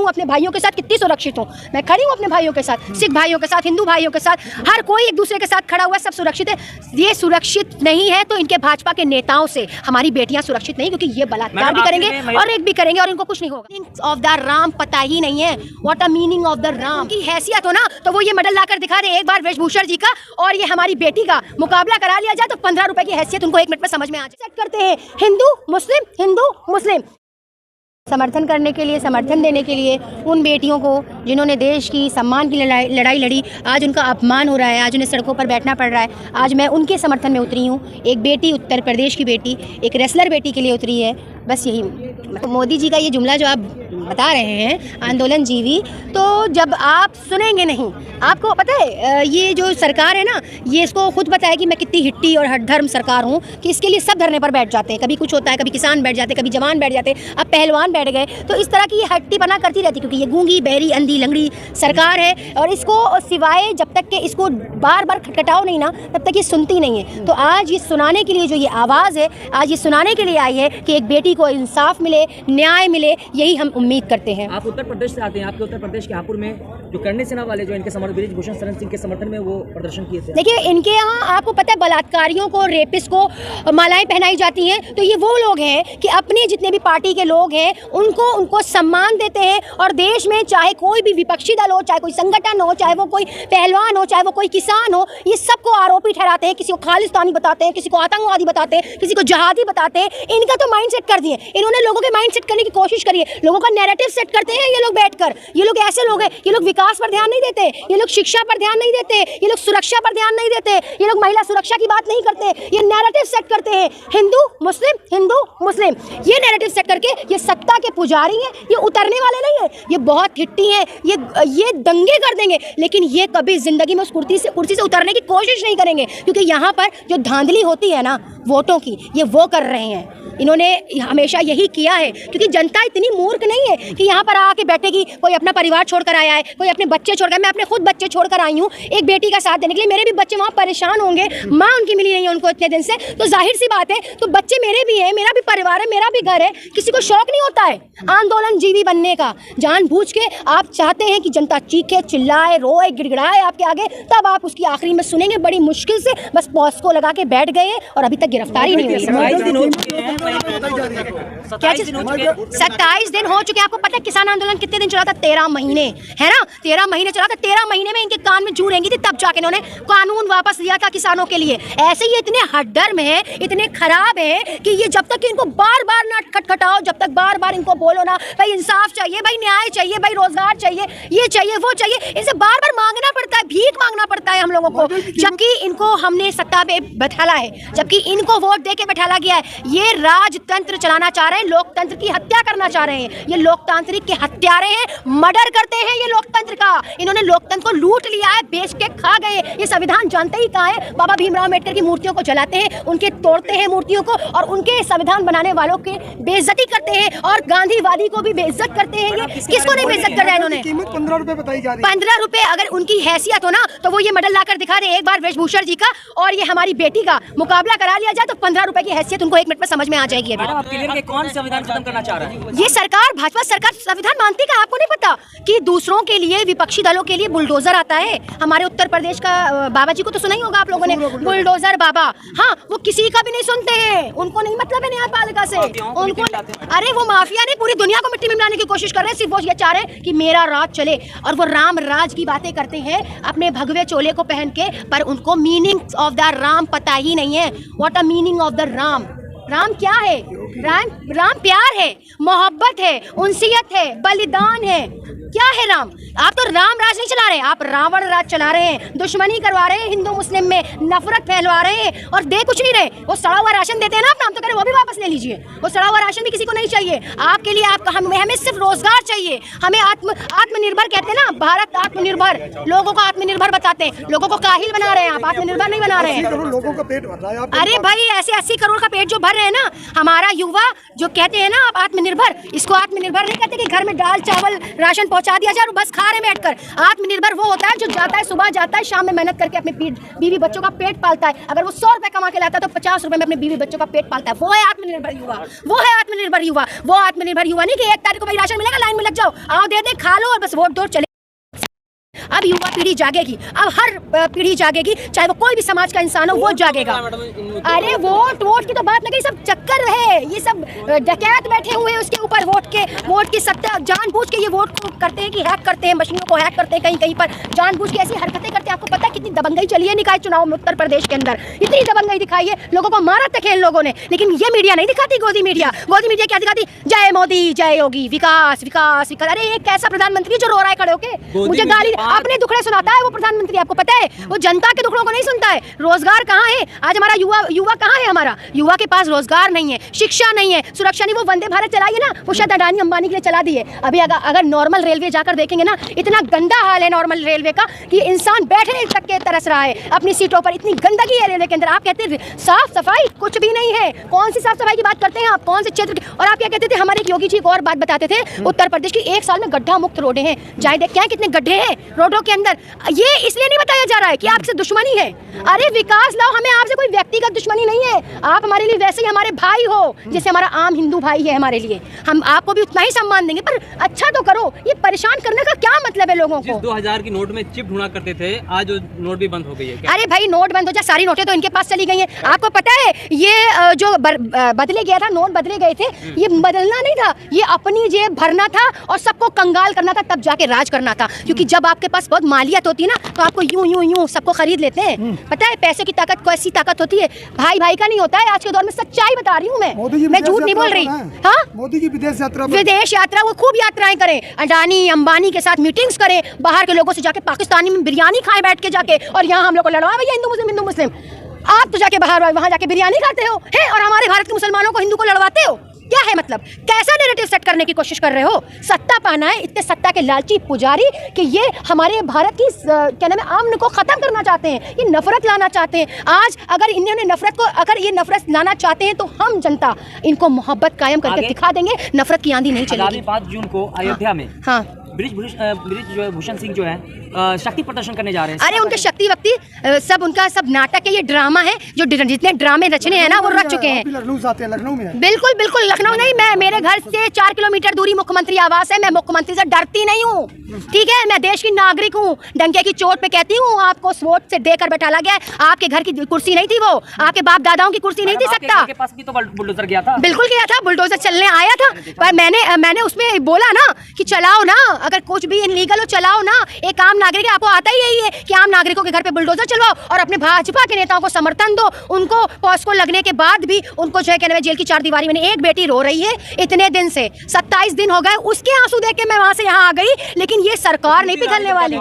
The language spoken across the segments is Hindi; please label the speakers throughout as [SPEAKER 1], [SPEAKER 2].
[SPEAKER 1] हूँ अपने भाइयों के साथ, कितनी सुरक्षित हूँ। मैं खड़ी हूँ अपने भाइयों के साथ, सिख भाइयों के साथ, हिंदू भाइयों के साथ, हर कोई एक दूसरे के साथ खड़ा हुआ है, सब सुरक्षित है। ये सुरक्षित नहीं है तो इनके भाजपा के नेताओं से हमारी बेटियां सुरक्षित नहीं, क्योंकि ये बलात्कार भी करेंगे और रेप भी करेंगे और इनको कुछ नहीं होगा। मीनिंग ऑफ द राम पता ही नहीं है, what a meaning of the Ram की हैसियत हो ना तो वो ये मेडल लाकर दिखा रहे एक बार वेशभूषण जी का, और ये हमारी बेटी का मुकाबला करा लिया जाए तो 15 रुपए की हैसियत उनको 1 मिनट में समझ में आ जाए। सेट करते हैं हिंदू मुस्लिम समर्थन करने के लिए, समर्थन देने के लिए उन बेटियों को जिन्होंने देश की सम्मान की लड़ाई लड़ी। आज उनका अपमान हो रहा है, आज उन्हें सड़कों पर बैठना पड़ रहा है। आज मैं उनके समर्थन में उतरी हूँ। एक बेटी, उत्तर प्रदेश की बेटी, एक रेसलर बेटी के लिए उतरी है, बस यही। तो मोदी जी का ये जुमला जो आप बता रहे हैं आंदोलन जीवी, तो जब आप सुनेंगे नहीं, आपको पता है ये जो सरकार है ना, ये इसको खुद पता है कि मैं कितनी हिट्टी और हठधर्म सरकार हूँ कि इसके लिए सब धरने पर बैठ जाते हैं। कभी कुछ होता है, कभी किसान बैठ जाते हैं, कभी जवान बैठ जाते हैं, अब पहलवान बैठ गए। तो इस तरह की ये हट्टी बना करती रहती, क्योंकि ये गूंगी, बहरी, अंधी, लंगड़ी सरकार है और इसको सिवाय जब तक के इसको बार बार खटखटाओ नहीं ना, तब तक ये सुनती नहीं है। तो आज ये सुनाने के लिए जो ये आवाज़ है, आज ये सुनाने के लिए आई है कि एक बेटी को इंसाफ मिले, न्याय मिले, यही हम उम्मीद करते हैं।
[SPEAKER 2] आप उत्तर प्रदेश से आते हैं, आपके उत्तर प्रदेश के हापुड़ में जो करने सेना वाले जो इनके समर्थन बृजभूषण शरण सिंह के समर्थन में वो प्रदर्शन किए थे।
[SPEAKER 1] देखिए, इनके यहाँ आपको पता है बलात्कारियों को, रेपिस्ट को मालाएं पहनाई जाती हैं। तो ये वो लोग हैं कि अपने जितने भी पार्टी के लोग हैं उनको सम्मान देते हैं, और देश में चाहे कोई भी विपक्षी दल हो, चाहे कोई संगठन हो, चाहे वो कोई पहलवान हो, चाहे वो कोई किसान हो, ये सबको आरोपी ठहराते हैं। किसी को खालिस्तानी बताते हैं, किसी को आतंकवादी बताते हैं, किसी को जहादी बताते हैं। इनका तो माइंड सेट कर दिए इन्होंने, लोगों के माइंड सेट करने की कोशिश करी है, लोगों का नैरेटिव सेट करते हैं ये लोग बैठकर। ये लोग ऐसे लोग हैं, ये लोग विकास पर ध्यान नहीं देते, ये लोग शिक्षा पर ध्यान नहीं देते, ये लोग सुरक्षा पर ध्यान नहीं देते, ये लोग महिला सुरक्षा की बात नहीं करते, ये नैरेटिव सेट करते हैं हिंदू मुस्लिम। ये नैरेटिव सेट करके ये सत्ता के पुजारी हैं, ये उतरने वाले नहीं है, ये बहुत हिट्टी हैं, ये दंगे कर देंगे, लेकिन ये कभी जिंदगी में उस कुर्सी से उतरने की कोशिश नहीं करेंगे, क्योंकि यहाँ पर जो धांधली होती है ना वोटों की, ये वो कर रहे हैं। इन्होंने हमेशा यही किया है, क्योंकि जनता इतनी मूर्ख नहीं है कि यहाँ पर आके बैठेगी। कोई अपना परिवार छोड़कर आया है, कोई अपने बच्चे छोड़कर, मैं अपने खुद बच्चे छोड़कर आई हूँ एक बेटी का साथ देने के लिए। मेरे भी बच्चे वहाँ परेशान होंगे, माँ उनकी मिली नहीं है उनको इतने दिन से, तो जाहिर सी बात है, तो बच्चे मेरे भी हैं, मेरा भी परिवार है, मेरा भी घर है। किसी को शौक नहीं होता है आंदोलन जीवी बनने का। जानबूझ के आप चाहते हैं कि जनता चीखे, चिल्लाए, रोए, गिड़गिड़ाए आपके आगे, तब आप उसकी आखिरी में सुनेंगे। बड़ी मुश्किल से बस पॉज को लगा के बैठ गए हैं और अभी तक गिरफ्तारी नहीं हुई। 27 दिन हो चुके हैं। आपको पता है किसान आंदोलन कितने दिन चला था? 13 महीने, है ना? 13 महीने चला था। 13 महीने में इनके कान में जू रहेंगी थी, तब जाके इन्होंने कानून वापस लिया था किसानों के लिए। ऐसे ही इतने हठधर्म है, इतने खराब है कि ये जब तक इनको बार बार ना खटखटाओ, जब तक बार बार इनको बोलो ना भाई इंसाफ चाहिए, भाई न्याय चाहिए, भाई रोजगार चाहिए, ये चाहिए, वो चाहिए, इनसे बार बार मांगना पड़ता है, भीख मांगना पड़ता है हम लोगों को, जबकि इनको हमने सत्ता पे बैठाला है, जबकि इनको वोट दे के बैठाला गया है। ये राजतंत्र चलाना चाह रहे हैं, लोकतंत्र की हत्या करना चाह रहे हैं। ये लोकतांत्रिक के हत्यारे हैं, मर्डर करते हैं ये लोकतंत्र का। इन्होंने लोकतंत्र को लूट लिया है, बेच के खा गए। ये संविधान जानते ही कहाँ है? बाबा भीमराव अम्बेडकर की मूर्तियों को जलाते हैं, उनके तोड़ते हैं मूर्तियों को, और उनके संविधान बनाने वालों के बेइज्जती करते हैं, और गांधीवादी को भी बेइज्जत करते हैं। ये किसको नहीं बेइज्जत कर रहे हैं इन्होंने?
[SPEAKER 3] कीमत 15 रुपए बताई जा रही है।
[SPEAKER 1] 15 रुपए अगर उनकी हैसियत हो ना तो वो ये मेडल लाकर दिखा रहे एक बार वेशभूषण जी का, और ये हमारी बेटी का मुकाबला करा लिया जाए तो 15 रुपए की हैसियत उनको 1 मिनट में समझ में आ जाएगी। अभी
[SPEAKER 2] कौन संविधान खत्म करना चाह रहा है?
[SPEAKER 1] ये सरकार, भाजपा सरकार संविधान मानती का? आपको नहीं पता कि दूसरों के लिए, विपक्षी दलों के लिए बुलडोजर आता है? हमारे उत्तर प्रदेश का बाबा जी को तो सुना ही होगा आप लोगों ने, बुलडोजर बाबा। हाँ, वो किसी का भी नहीं सुनते हैं, उनको नहीं मतलब है न्यायपालिका से, उनको अरे वो माफिया नहीं, पूरी दुनिया को मिट्टी में मिलाने की कोशिश कर रहे हैं। सिर्फ वो ये चाह रहे हैं कि मेरा राज चले, और वो राम राज की बातें करते हैं अपने भगवे चोले को पहन के, पर उनको मीनिंग ऑफ द राम पता ही नहीं है। What a meaning of the Ram. Ram क्या है? राम प्यार है, मोहब्बत है, उनसियत है, बलिदान है। क्या है राम? आप तो राम राज नहीं चला रहे, आप रावण राज चला रहे हैं। दुश्मनी करवा रहे हैं हिंदू मुस्लिम में, नफरत फैलवा रहे हैं, और दे कुछ नहीं रहे। वो सड़ा हुआ राशन देते हैं ना, आप नाम तो करें, वो भी वापस ले लीजिए। वो सड़ा हुआ राशन भी किसी को नहीं चाहिए। आपके लिए हमें सिर्फ रोजगार चाहिए। हमें आत्मनिर्भर कहते हैं ना, भारत आत्मनिर्भर, लोगों को आत्मनिर्भर बताते हैं, लोगों को काहिल बना रहे हैं आप, आत्मनिर्भर नहीं बना रहे हैं।
[SPEAKER 3] लोगों का पेट भर रहा है।
[SPEAKER 1] अरे भाई, ऐसे 80 करोड़ का पेट जो भर रहे हैं ना, हमारा युवा जो कहते हैं ना आप आत्मनिर्भर, इसको आत्मनिर्भर नहीं कहते कि घर में दाल चावल राशन पहुंचा दिया जाए और बस खा रहे बैठकर। आत्मनिर्भर वो होता है जो जाता है, सुबह जाता है, शाम में मेहनत करके अपने बीवी बच्चों का पेट पालता है। अगर वो 100 रुपए कमा के लाता है तो 50 रुपए में अपने बीवी बच्चों का पेट पालता है। वो है आत्मनिर्भर युवा, वो है आत्मनिर्भर युवा। वो आत्मनिर्भर युवा नहीं कि 1 तारीख को भाई राशन मिलेगा, लाइन में लग जाओ, आओ दे दे, खा लो और बस वोट दो चले। अब युवा पीढ़ी जागेगी, अब हर पीढ़ी जागेगी, चाहे वो कोई भी समाज का इंसान हो, वो जागेगा। अरे वोट की तो बात नहीं, सब चक्कर है, ये सब डकैत बैठे हुए हैं उसके ऊपर, वोट की सत्ता जानबूझ के ये वोट को करते हैं कि हैक करते हैं, मशीनों को हैक करते हैं, कहीं कहीं पर जानबूझ के ऐसी हरकतें करते हैं। आपको पता है कितनी दबंगई चली है निकाय चुनाव में उत्तर प्रदेश के अंदर, इतनी दबंगई दिखाई है, लोगों को मारा तक है इन लोगों ने। लेकिन ये मीडिया नहीं दिखाती, गोदी मीडिया क्या दिखाती? जय मोदी जय योगी, विकास विकास विकास। अरे एक कैसा प्रधानमंत्री जो रो रहा है खड़े होके, मुझे गाली अपने दुखड़े सुनाता है वो प्रधानमंत्री, आपको पता है? वो जनता के दुखड़ों को नहीं सुनता है। रोजगार कहाँ है आज? हमारा युवा कहाँ है? हमारा युवा के पास रोजगार नहीं है, शिक्षा नहीं है, सुरक्षा नहीं। वो वंदे भारत चलाई है ना, वो शायद अडानी अंबानी के लिए चला दी है। अभी अगर नॉर्मल रेलवे जाकर देखेंगे ना, इतना गंदा हाल है नॉर्मल रेलवे का कि इंसान बैठने तक के तरस रहा है अपनी सीटों पर, इतनी गंदगी है रेलवे के अंदर। आप कहते हैं साफ सफाई, कुछ भी नहीं है। कौन सी साफ सफाई की बात करते हैं आप? कौन से क्षेत्र की? और आप क्या कहते थे? हमारे एक योगी जी एक और बात बताते थे, उत्तर प्रदेश की 1 साल में गड्ढा मुक्त रोडें हैं। जाए देख क्या है, कितने गड्ढे हैं रोडों के अंदर। ये इसलिए नहीं बताया जा रहा है कि आपसे दुश्मनी है। अरे विकास लाओ, हमें आपसे कोई व्यक्तिगत दुश्मनी नहीं है। आप हमारे लिए वैसे ही हमारे भाई हो, जैसे हमारा आम हिंदू भाई है हमारे लिए। हम आपको भी उतना ही सम्मान देंगे, पर अच्छा तो करो। ये परेशान करने का क्या मतलब है लोगों को?
[SPEAKER 3] 2000 की नोट में चिप ढूंढा करते थे, आज नोट भी बंद हो गई है क्या?
[SPEAKER 1] अरे भाई नोट बंद हो जाए, सारी नोटें तो इनके पास चली गई हैं। आपको पता है ये जो बदले गया था, नोट बदले गए थे, ये बदलना नहीं था, ये अपनी जेब भरना था और सबको कंगाल करना था, तब जाके राज करना था। क्योंकि जब आपके पास बहुत मालियत होती है ना, तो आपको यूं यूं यूं सबको खरीद लेते हैं। पता है पैसे की ताकत कैसी ताकत होती है? भाई भाई का नहीं होता है। आज के दौर में सच्चाई बता रही हूँ मैं झूठ नहीं बोल रही। हाँ,
[SPEAKER 4] मोदी की विदेश
[SPEAKER 1] यात्रा, वो खूब यात्राएं करें, अडानी अंबानी के साथ मीटिंग्स करें, बाहर के लोगों से जाके पाकिस्तानी में बिरयानी खाएं बैठ के जाके, और यहाँ हम लोग को लड़वाए भैया हिंदू मुस्लिम। आप तो जाके बाहर वहाँ जाके बिरयानी खाते हो है, और हमारे भारत के मुसलमानों को हिंदू को लड़वाते हो। क्या है मतलब? कैसा नैरेटिव सेट करने की कोशिश कर रहे हो? सत्ता पाना है, इतने सत्ता के लालची पुजारी कि ये हमारे भारत की क्या नाम है, अमन को खत्म करना चाहते हैं, ये नफरत लाना चाहते हैं। आज अगर इन्होंने अगर ये नफरत लाना चाहते हैं तो हम जनता इनको मोहब्बत कायम करके दिखा देंगे, नफरत की आंधी नहीं चलेगी।
[SPEAKER 2] 5 जून को अयोध्या में
[SPEAKER 1] हाँ
[SPEAKER 2] ब्रिजभूषण सिंह जो है शक्ति प्रदर्शन करने जा रहे हैं।
[SPEAKER 1] अरे उनके शक्ति वक्ति सब उनका सब नाटक है, ये ड्रामा है। जो जितने ड्रामे रचने हैं ना वो रच चुके हैं।
[SPEAKER 4] लखनऊ से आते हैं, लखनऊ में।
[SPEAKER 1] बिल्कुल बिल्कुल लखनऊ नहीं, मैं मेरे घर से 4 किलोमीटर दूरी मुख्यमंत्री आवास है। मैं मुख्यमंत्री से डरती नहीं हूँ, ठीक है? मैं देश की नागरिक हूँ। डंके की चोट पे कहती हूँ, आपको वोट से देकर बैठाला गया। आपके घर की कुर्सी नहीं थी वो, आपके बाप दादाओं की कुर्सी नहीं थी सत्ता।
[SPEAKER 2] आपके पास भी तो बुलडोजर गया था।
[SPEAKER 1] बिल्कुल गया था, बुलडोजर चलने आया था, पर मैंने उसमें बोला ना कि चलाओ ना, अगर कुछ भी इनलीगल हो चलाओ ना। एक आम नागरिक, आपको आता ही यही है कि आम नागरिकों के घर पे बुलडोजर चलवाओ और अपने भाजपा के नेताओं को समर्थन दो। उनको पॉस्को लगने के बाद भी उनको जो है कहने में जेल की 4 दीवारी। मैंने एक बेटी रो रही है इतने दिन से, 27 दिन हो गए, उसके आंसू देख के मैं वहां से यहाँ आ गई। लेकिन ये सरकार नहीं पिघलने वाली।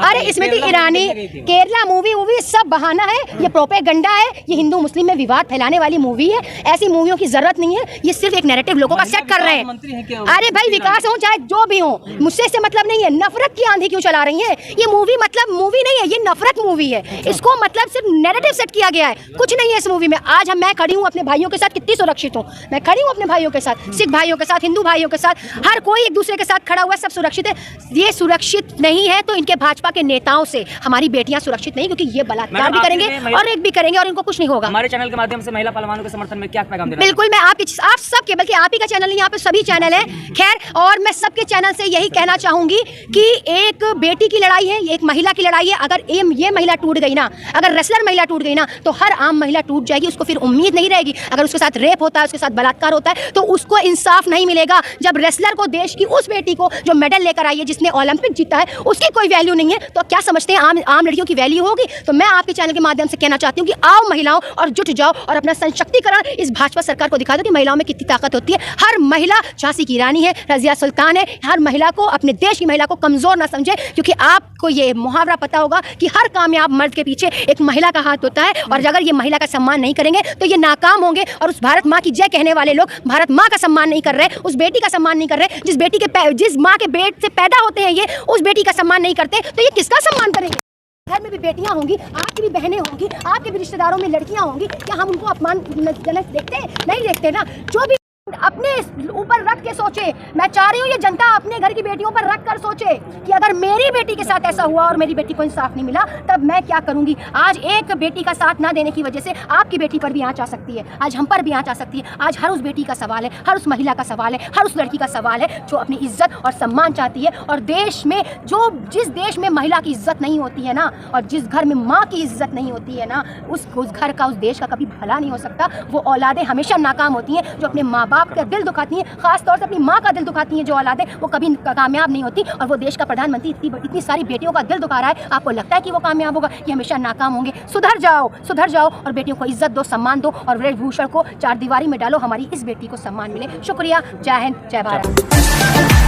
[SPEAKER 1] अरे इसमें थी ईरानी, केरला मूवी सब बहाना है, ये प्रोपेगेंडा है, ये हिंदू मुस्लिम में विवाद फैलाने वाली मूवी है। ऐसी मूवियों की जरूरत नहीं है, ये सिर्फ एक नैरेटिव लोगों का सेट कर रहे हैं। अरे भाई विकास हो चाहे जो भी हो, मुझसे इससे मतलब नहीं है। नफरत की आंधी क्यों चला रही है? ये मूवी मतलब मूवी नहीं है, ये नफरत मूवी है। इसको मतलब सिर्फ नैरेटिव सेट किया गया है, कुछ नहीं है इस मूवी में। आज मैं खड़ी हूँ अपने भाइयों के साथ, कितनी सुरक्षित हूँ मैं खड़ी हूँ अपने भाइयों के साथ, सिख भाइयों के साथ, हिंदू भाइयों के साथ, हर कोई एक दूसरे के साथ खड़ा हुआ है, सब सुरक्षित है। ये सुरक्षित नहीं है तो इनके भाजपा के नेताओं से हमारी बेटियां सुरक्षित नहीं, क्योंकि ये बलात्कार भी करेंगे और रेप भी करेंगे और इनको कुछ नहीं होगा।
[SPEAKER 2] हमारे चैनल के माध्यम से महिला पहलवानों के समर्थन में क्या पैगाम देना?
[SPEAKER 1] बिल्कुल, मैं आप सबके, बल्कि आप ही का चैनल नहीं, यहाँ पे सभी चैनल है। खैर, और मैं सबके चैनल से यही कहना चाहूंगी कि एक बेटी की लड़ाई है, एक महिला की लड़ाई है। अगर ये महिला टूट गई ना, अगर रेसलर महिला टूट गई ना, तो हर आम महिला टूट जाएगी। उसको फिर उम्मीद नहीं रहेगी। अगर उसके साथ रेप होता है, उसके साथ बलात्कार होता है, तो उसको इंसाफ नहीं मिलेगा। जब रेसलर को, देश की उस बेटी को जो मेडल लेकर आई है, जिसने ओलंपिक जीता है, उसकी कोई वैल्यू नहीं है, तो क्या समझते हैं आम लड़कियों की वैल्यू होगी? तो मैं आपके चैनल के माध्यम से कहना चाहती हूँ कि आओ महिलाओं और जुट जाओ और अपना सशक्तिकरण इस भाजपा सरकार को दिखा दो कि महिलाओं में कितनी ताकत होती है। हर महिला झांसी की रानी है, रजिया सुल्तान है। हर महिला को, अपने देश की महिला को कमजोर ना समझे, क्योंकि आपको ये मुहावरा पता होगा कि हर कामयाब मर्द के पीछे एक महिला का हाथ होता है। और अगर ये महिला का सम्मान नहीं करेंगे तो ये नाकाम होंगे। और उस भारत माँ की जय कहने वाले लोग भारत माँ का सम्मान नहीं कर रहे, उस बेटी का सम्मान नहीं कर रहे, जिस माँ के पेट से पैदा होते हैं ये, उस बेटी का सम्मान नहीं करते, तो ये किसका सम्मान करेंगे? घर में भी बेटियां होंगी, आपकी भी बहनें होंगी, आपके भी रिश्तेदारों में लड़कियां होंगी, क्या हम उनको अपमानजनक देखते हैं? नहीं देखते ना। जो भी अपने ऊपर रख के सोचे, मैं चाह रही हूँ ये जनता अपने घर की बेटियों पर रख कर सोचे कि अगर मेरी बेटी के साथ ऐसा हुआ और मेरी बेटी को इंसाफ नहीं मिला तब मैं क्या करूंगी। आज एक बेटी का साथ ना देने की वजह से आपकी बेटी पर भी आंच आ सकती है, आज हम पर भी आंच आ सकती है। आज हर उस बेटी का सवाल है, हर उस महिला का सवाल है, हर उस लड़की का सवाल है जो अपनी इज्जत और सम्मान चाहती है। और देश में जिस देश में महिला की इज्जत नहीं होती है ना, और जिस घर में माँ की इज्जत नहीं होती है ना, उस घर का, उस देश का कभी भला नहीं हो सकता। वो औलादें हमेशा नाकाम होती हैं जो अपने माँ बाप का दिल दुखाती हैं, खास तौर से अपनी माँ का दिल दुखाती हैं। जो औलादें वो कभी कामयाब नहीं होती। और वो देश का प्रधानमंत्री इतनी सारी बेटियों का दिल दुखा रहा है, आपको लगता है कि वो कामयाब होगा? ये हमेशा नाकाम होंगे। सुधर जाओ और बेटियों को इज्जत दो, सम्मान दो और ब्रजभूषण को चार दीवारी में डालो। हमारी इस बेटी को सम्मान मिले। शुक्रिया। जय हिंद, जय भारत।